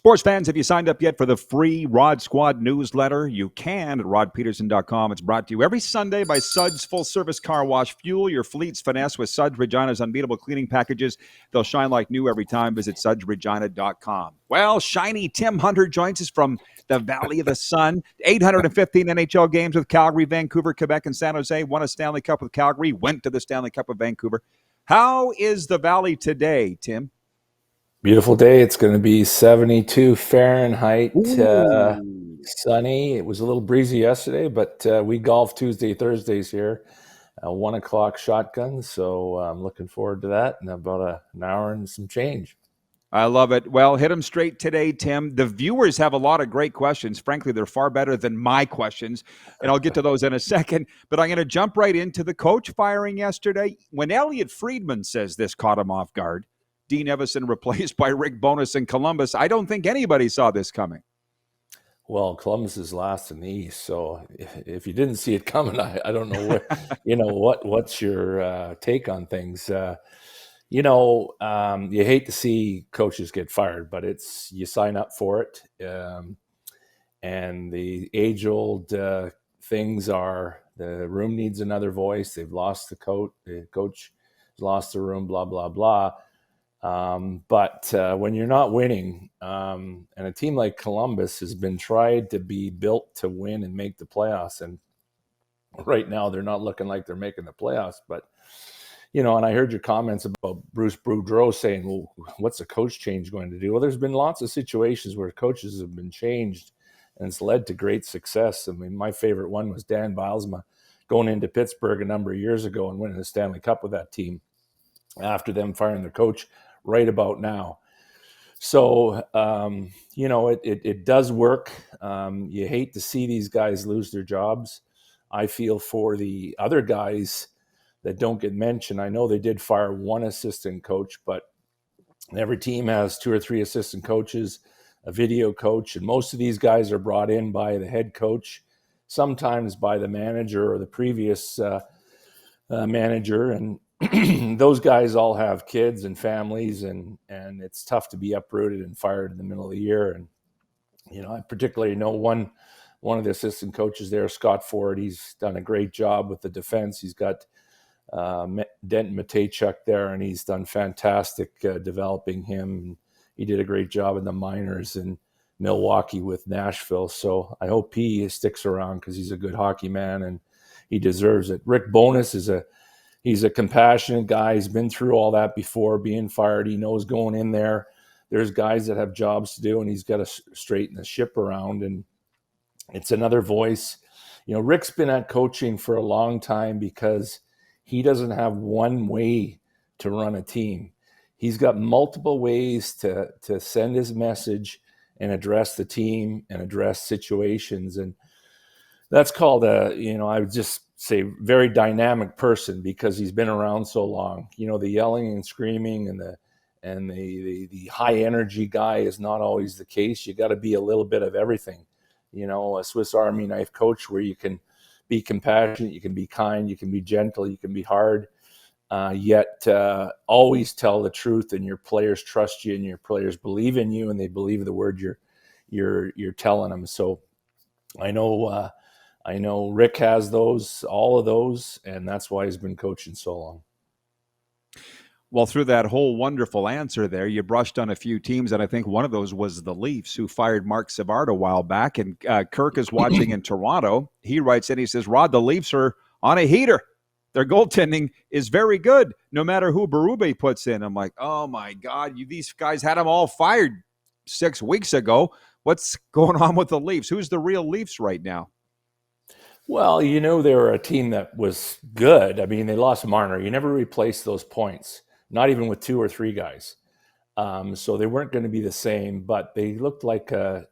Sports fans, have you signed up yet for the free Rod Squad newsletter? You can at rodpeterson.com. It's brought to you every Sunday by Suds Full Service Car Wash. Fuel your fleet's finesse with Suds Regina's unbeatable cleaning packages. They'll shine like new every time. Visit sudsregina.com. Well, shiny Tim Hunter joins us from the Valley of the Sun. 815 NHL games with Calgary, Vancouver, Quebec, and San Jose. Won a Stanley Cup with Calgary. Went to the Stanley Cup with Vancouver. How is the Valley today, Tim? Beautiful day. It's going to be 72 Fahrenheit, Ooh. sunny. It was a little breezy yesterday, but we golf Tuesday, Thursdays here. 1 o'clock shotgun, so I'm looking forward to that in about an hour and some change. I love it. Well, hit them straight today, Tim. The viewers have a lot of great questions. Frankly, they're far better than my questions, and I'll get to those in a second. But I'm going to jump right into the coach firing yesterday. When Elliot Friedman says this caught him off guard, Dean Evison replaced by Rick Bowness in Columbus. I don't think anybody saw this coming. Well, Columbus is last in the East, so if you didn't see it coming, I don't know what's your take on things. You hate to see coaches get fired, but you sign up for it. And the age-old things are the room needs another voice. They've lost the coach. The coach has lost the room. Blah blah blah. But when you're not winning, and a team like Columbus has been tried to be built to win and make the playoffs, and right now they're not looking like they're making the playoffs. But and I heard your comments about Bruce Boudreau saying, well, what's a coach change going to do? Well, there's been lots of situations where coaches have been changed, and it's led to great success. I mean, my favorite one was Dan Bylsma going into Pittsburgh a number of years ago and winning the Stanley Cup with that team after them firing their coach right about now. So, it does work. You hate to see these guys lose their jobs. I feel for the other guys that don't get mentioned. I know they did fire one assistant coach, but every team has 2 or 3 assistant coaches, a video coach, and most of these guys are brought in by the head coach, sometimes by the manager or the previous manager. And those guys all have kids and families, and it's tough to be uprooted and fired in the middle of the year. And I particularly know one of the assistant coaches there, Scott Ford. He's done a great job with the defense. He's got Denton Matejchuk there, and he's done fantastic developing him. He did a great job in the minors in Milwaukee with Nashville. So I hope he sticks around because he's a good hockey man and he deserves it. Rick Bowness he's a compassionate guy. He's been through all that before, being fired. He knows going in there, there's guys that have jobs to do, and he's got to straighten the ship around. And it's another voice. Rick's been at coaching for a long time because he doesn't have one way to run a team. He's got multiple ways to send his message and address the team and address situations. And that's called I would just say very dynamic person because he's been around so long. The yelling and screaming and the high energy guy is not always the case. You got to be a little bit of everything. A Swiss Army knife coach where you can be compassionate, you can be kind, you can be gentle, you can be hard, yet always tell the truth, and your players trust you and your players believe in you and they believe the word you're telling them. So I know Rick has all of those, and that's why he's been coaching so long. Well, through that whole wonderful answer there, you brushed on a few teams, and I think one of those was the Leafs, who fired Mark Savard a while back. And Kirk is watching in Toronto. He writes in, he says, Rod, the Leafs are on a heater. Their goaltending is very good, no matter who Berube puts in. I'm like, oh, my God, these guys had them all fired 6 weeks ago. What's going on with the Leafs? Who's the real Leafs right now? Well, they were a team that was good. I mean, they lost Marner. You never replace those points, not even with 2 or 3 guys. So they weren't going to be the same, but they looked like a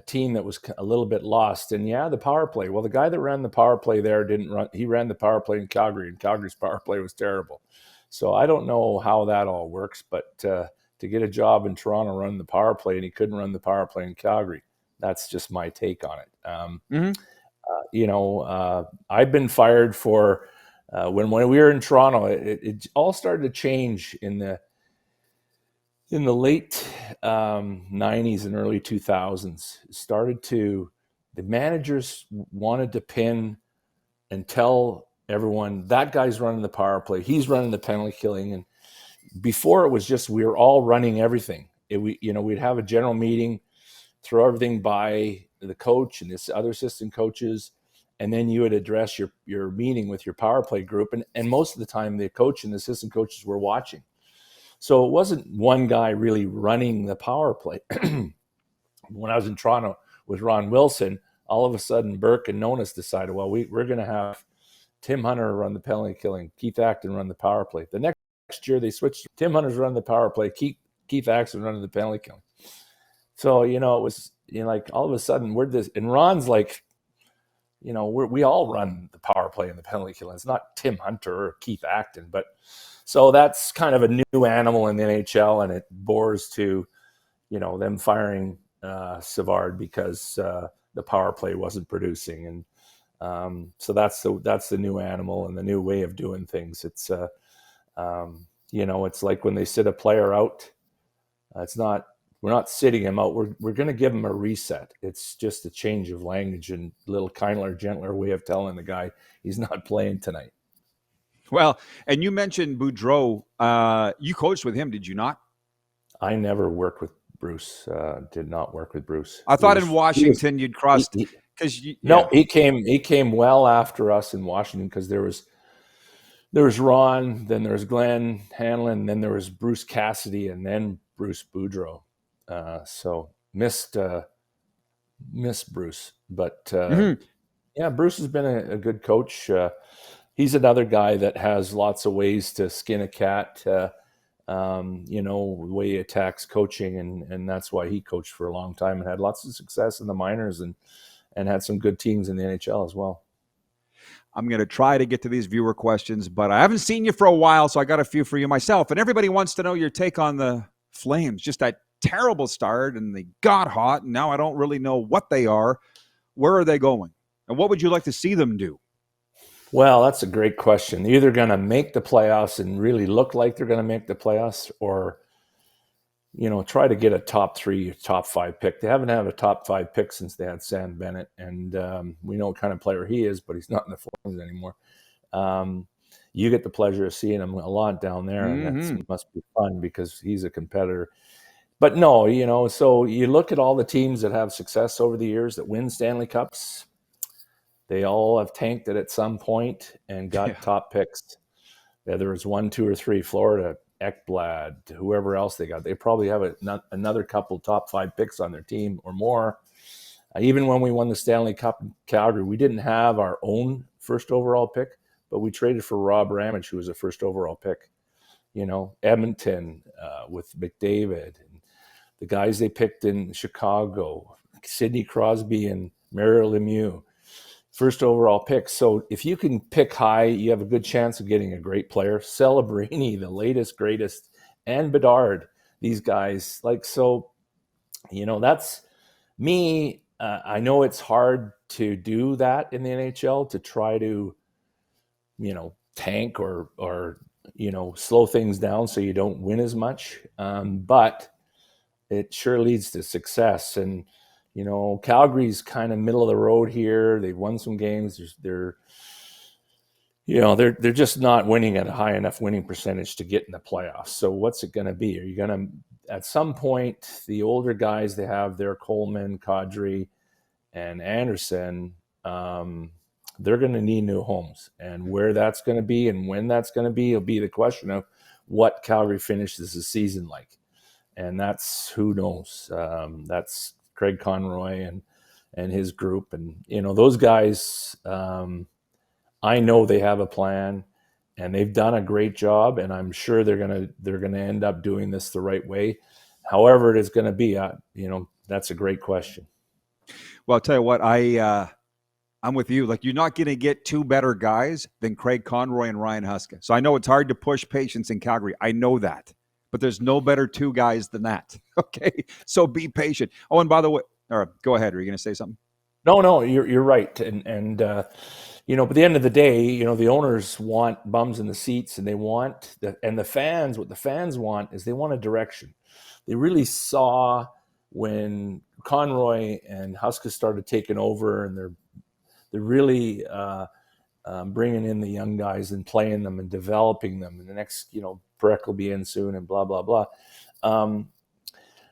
team that was a little bit lost. And the power play. Well, the guy that ran the power play there he ran the power play in Calgary, and Calgary's power play was terrible. So I don't know how that all works, but to get a job in Toronto running the power play, and he couldn't run the power play in Calgary, that's just my take on it. I've been fired for when we were in Toronto. It all started to change in the in the late 90s and early 2000s, the managers wanted to pin and tell everyone that guy's running the power play, he's running the penalty killing. And before it was just, we were all running everything. We'd have a general meeting, throw everything by the coach and this other assistant coaches, and then you would address your meeting with your power play group. And most of the time, the coach and the assistant coaches were watching. So it wasn't one guy really running the power play. When I was in Toronto with Ron Wilson, all of a sudden Burke and Nonis decided, well, we're going to have Tim Hunter run the penalty killing, Keith Acton run the power play. The next year they switched. Tim Hunter's running the power play, Keith Acton running the penalty killing. So, it was, like all of a sudden we're this, and Ron's like, we all run the power play and the penalty killing. It's not Tim Hunter or Keith Acton, but so that's kind of a new animal in the NHL, and it bores to, them firing Savard because the power play wasn't producing. And so that's the new animal and the new way of doing things. It's, it's like when they sit a player out, we're not sitting him out. We're going to give him a reset. It's just a change of language and a little kinder, gentler way of telling the guy he's not playing tonight. Well, and you mentioned Boudreau. You coached with him, did you not? I never worked with Bruce. Did not work with Bruce. I thought in Washington you'd crossed. No, he came well after us in Washington, because there was Ron, then there was Glenn Hanlon, then there was Bruce Cassidy, and then Bruce Boudreau. So miss Bruce, but Bruce has been a good coach. He's another guy that has lots of ways to skin a cat, the way he attacks coaching. And that's why he coached for a long time and had lots of success in the minors and had some good teams in the NHL as well. I'm going to try to get to these viewer questions, but I haven't seen you for a while, so I got a few for you myself. And everybody wants to know your take on the Flames. Just that terrible start, and they got hot, and now I don't really know what they are. Where are they going? And what would you like to see them do? Well, that's a great question. They're either going to make the playoffs and really look like they're going to make the playoffs, or, try to get a top 3, top 5 pick. They haven't had a top 5 pick since they had Sam Bennett, and we know what kind of player he is, but he's not in the Flames anymore. You get the pleasure of seeing him a lot down there, and that must be fun because he's a competitor. But no, so you look at all the teams that have success over the years that win Stanley Cups. They all have tanked it at some point and got top picks. Whether it's 1, 2, or 3, Florida, Ekblad, whoever else they got. They probably have another couple top 5 picks on their team or more. Even when we won the Stanley Cup in Calgary, we didn't have our own first overall pick, but we traded for Rob Ramage, who was a first overall pick. Edmonton with McDavid, and the guys they picked in Chicago, Sidney Crosby and Mario Lemieux, first overall pick. So if you can pick high, you have a good chance of getting a great player. Celebrini, the latest, greatest, and Bedard, these guys. That's me. I know it's hard to do that in the NHL, to try to, tank or slow things down so you don't win as much. But it sure leads to success. And, Calgary's kind of middle of the road here. They've won some games. They're just not winning at a high enough winning percentage to get in the playoffs. So what's it going to be? Are you going to, at some point, the older guys they have there, Coleman, Kadri, and Anderson, they're going to need new homes. And where that's going to be and when that's going to be will be the question of what Calgary finishes the season like. And that's, who knows? That's Craig Conroy and his group. And, those guys, I know they have a plan, and they've done a great job, and I'm sure they're going to end up doing this the right way. However it is going to be, that's a great question. Well, I'll tell you what, I'm with you. Like, you're not going to get 2 better guys than Craig Conroy and Ryan Huska. So I know it's hard to push patience in Calgary. I know that. But there's no better 2 guys than that. Okay? So be patient. Oh, and by the way, all right, go ahead. Are you going to say something? No, you're right. And but at the end of the day, the owners want bums in the seats, and they want the fans, what the fans want is they want a direction. they really saw when Conroy and Huska started taking over, and they're really bringing in the young guys and playing them and developing them. And the next, Breck will be in soon and blah, blah, blah.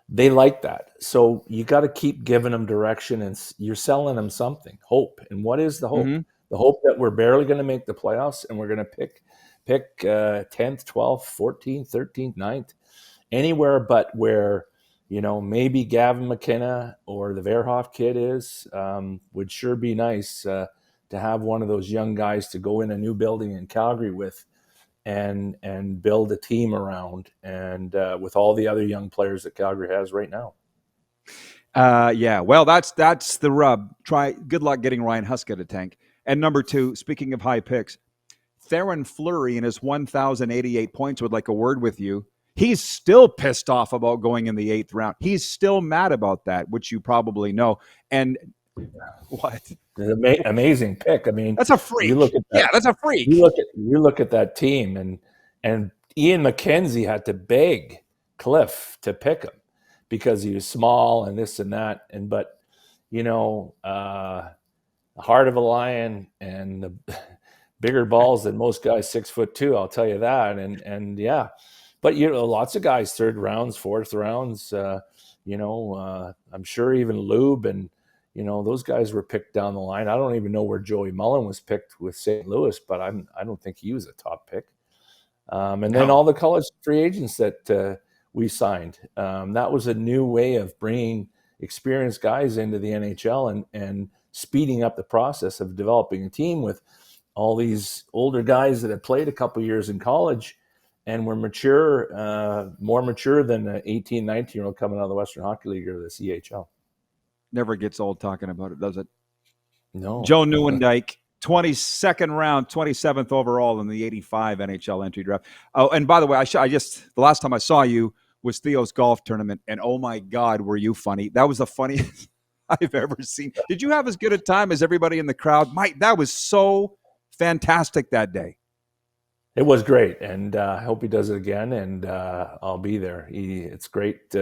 They like that. So you got to keep giving them direction, and you're selling them something, hope. And what is the hope? Mm-hmm. The hope that we're barely going to make the playoffs, and we're going to pick 10th, 12th, 14th, 13th, 9th, anywhere but where, maybe Gavin McKenna or the Verhoff kid is, would sure be nice to have one of those young guys to go in a new building in Calgary with and build a team around, and with all the other young players that Calgary has right now. Yeah, well, that's the rub. Good luck getting Ryan Huska to tank. And number 2, speaking of high picks, Theron Fleury in his 1,088 points would like a word with you. He's still pissed off about going in the 8th round. He's still mad about that, which you probably know. And what? Amazing pick. I mean, that's a freak. You look at that, that's a freak. You look at that team, and Ian McKenzie had to beg Cliff to pick him because he was small and this and that. But the heart of a lion and the bigger balls than most guys, 6'2", I'll tell you that. And yeah, but lots of guys 3rd rounds, 4th rounds. I'm sure even Lube and those guys were picked down the line. I don't even know where Joey Mullen was picked with St. Louis, but I don't think he was a top pick. And then all the college free agents that we signed. That was a new way of bringing experienced guys into the NHL and speeding up the process of developing a team with all these older guys that had played a couple years in college and were mature, more mature than an 18, 19-year-old coming out of the Western Hockey League or the CHL. Never gets old talking about it, does it? No. Joe Nieuwendyk, 22nd round, 27th overall in the 85 NHL entry draft. Oh, and by the way, I just the last time I saw you was Theo's golf tournament, and oh my God, were you funny. That was the funniest I've ever seen. Did you have as good a time as everybody in the crowd? Mike, that was so fantastic that day. It was great, and I hope he does it again, and I'll be there. It's great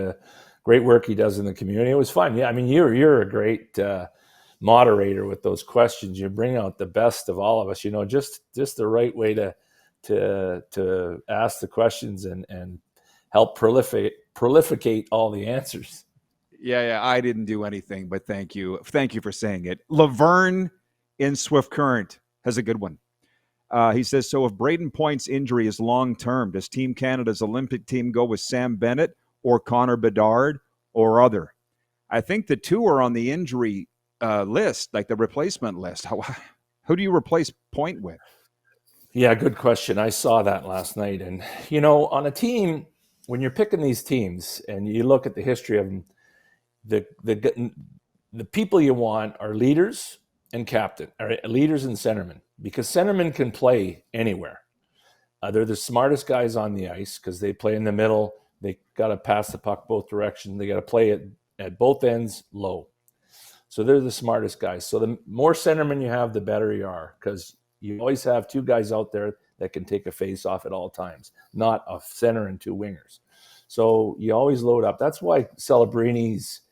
great work he does in the community. It was fun. Yeah, I mean, you're a great moderator with those questions. You bring out the best of all of us. Just the right way to ask the questions and help prolificate all the answers. Yeah, I didn't do anything, but thank you for saying it. Laverne in Swift Current has a good one. He says, so if Braden Point's injury is long-term, does Team Canada's Olympic team go with Sam Bennett or Connor Bedard or other? I think the two are on the injury list, like the replacement list. Who do you replace Point with? Yeah, good question. I saw that last night. And, on a team, when you're picking these teams and you look at the history of them, the people you want are leaders and captain, or leaders and centermen, because centermen can play anywhere. They're the smartest guys on the ice because they play in the middle. They got to pass the puck both directions. They got to play it at both ends low. So they're the smartest guys. So the more centermen you have, the better you are, because you always have 2 guys out there that can take a face off at all times, not a center and 2 wingers. So you always load up. That's why Celebrini's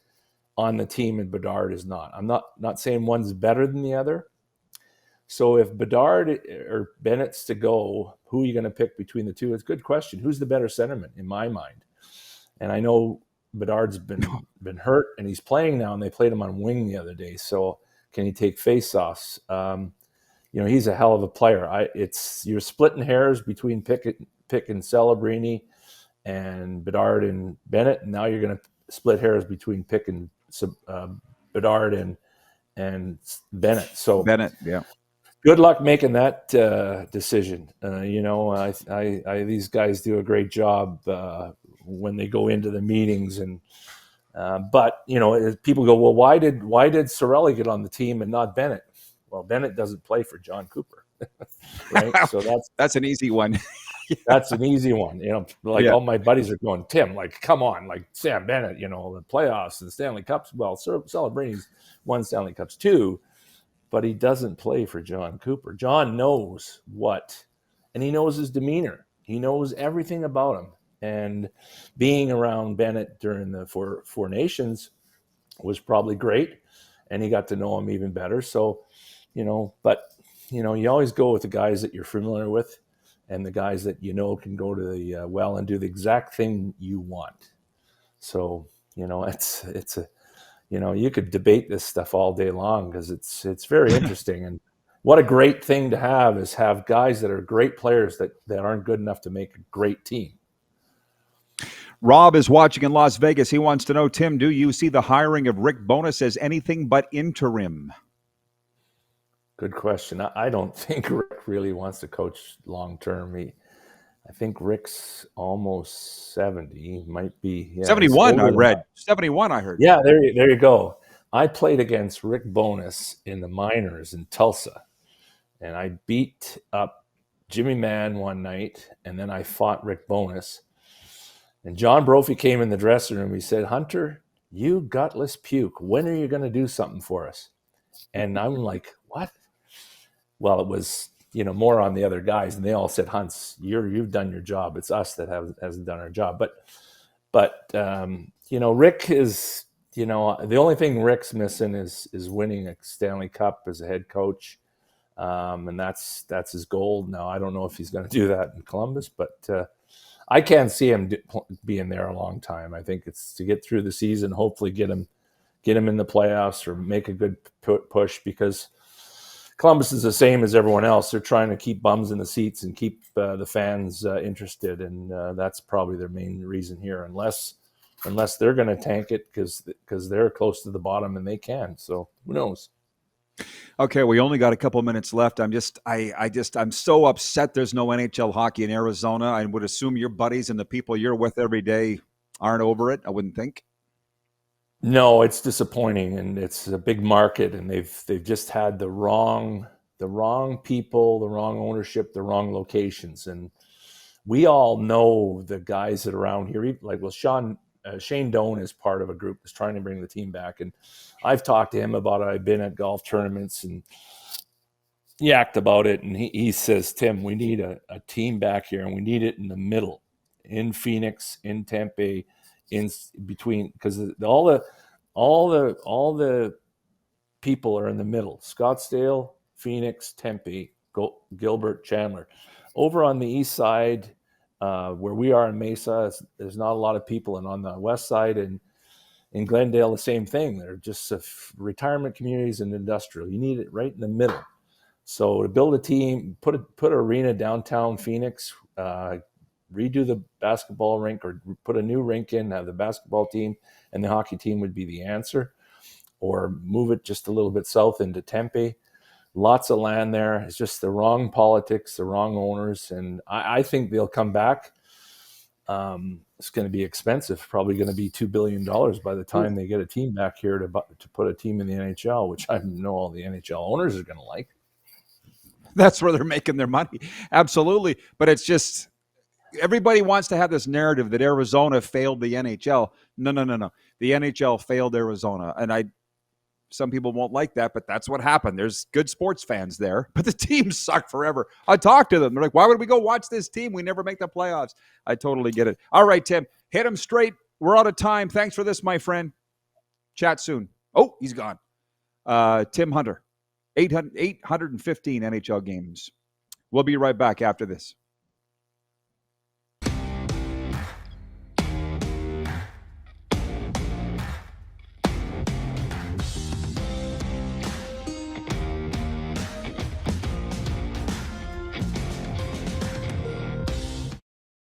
on the team and Bedard is not. I'm not saying one's better than the other. So if Bedard or Bennett's to go, who are you going to pick between the two? It's a good question. Who's the better centerman in my mind? And I know Bedard's been hurt and he's playing now, and they played him on wing the other day. So can he take faceoffs? He's a hell of a player. You're splitting hairs between Pick and Celebrini and Bedard and Bennett, and now you're going to split hairs between Pick and Bedard and Bennett. So Bennett, yeah. Good luck making that decision. These guys do a great job when they go into the meetings, and but people go, well, why did Cirelli get on the team and not Bennett? Well, Bennett doesn't play for John Cooper, right? So that's an easy one. Yeah. That's an easy one. All my buddies are going, Tim, come on, Sam Bennett, the playoffs and Stanley Cups. Well, Celebrini's won Stanley Cups too, but he doesn't play for John Cooper. John knows and he knows his demeanor. He knows everything about him. And being around Bennett during the Four Nations was probably great, and he got to know him even better. So, but you always go with the guys that you're familiar with, and the guys that can go to the well and do the exact thing you want. So, it's a you could debate this stuff all day long because it's very interesting. And what a great thing to have guys that are great players that aren't good enough to make a great team. Rob is watching in Las Vegas. He wants to know, Tim, do you see the hiring of Rick Bowness as anything but interim? Good question. I don't think Rick really wants to coach long term. I think Rick's almost 70. He might be. Yeah, 71, I read. 71, I heard. Yeah, there you go. I played against Rick Bowness in the minors in Tulsa, and I beat up Jimmy Mann one night, and then I fought Rick Bowness. And John Brophy came in the dressing room. He said, "Hunter, you gutless puke. When are you going to do something for us?" And I'm like, "What?" Well, it was more on the other guys, and they all said, "Hunts, you've done your job. It's us that hasn't done our job." But Rick is the only thing Rick's missing is winning a Stanley Cup as a head coach, and that's his goal. Now I don't know if he's going to do that in Columbus, but I can't see him being there a long time. I think it's to get through the season, hopefully get him in the playoffs or make a good push, because Columbus is the same as everyone else. They're trying to keep bums in the seats and keep the fans interested, and that's probably their main reason here. Unless they're going to tank it because they're close to the bottom and they can. So who knows? Okay, we only got a couple minutes left. I'm so upset there's no NHL hockey in Arizona. I would assume your buddies and the people you're with every day aren't over it, I wouldn't think. No, it's disappointing, and it's a big market, and they've just had the wrong people, the wrong ownership, the wrong locations. And we all know the guys that are around here, like, well, Shane Doan is part of a group that's trying to bring the team back. And I've talked to him about it. I've been at golf tournaments and yacked about it. And he says, Tim, we need a team back here, and we need it in the middle, in Phoenix, in Tempe, in between, because all the people are in the middle: Scottsdale, Phoenix, Tempe, Gilbert, Chandler. Over on the east side, where we are in Mesa, there's not a lot of people, and on the west side and in Glendale, the same thing. They're just retirement communities and industrial. You need it right in the middle. So to build a team, put an arena downtown Phoenix, redo the basketball rink, or put a new rink in, have the basketball team and the hockey team would be the answer, or move it just a little bit south into Tempe. Lots of land there. It's just the wrong politics, the wrong owners, and I think they'll come back. It's going to be expensive, probably going to be $2 billion by the time they get a team back here to put a team in the NHL, which I know all the NHL owners are going to like. That's where they're making their money. Absolutely. But it's just, everybody wants to have this narrative that Arizona failed the NHL. No. The NHL failed Arizona. And some people won't like that, but that's what happened. There's good sports fans there, but the teams suck forever. I talk to them. They're like, why would we go watch this team? We never make the playoffs. I totally get it. All right, Tim, hit him straight. We're out of time. Thanks for this, my friend. Chat soon. Oh, he's gone. Tim Hunter, 815 NHL games. We'll be right back after this.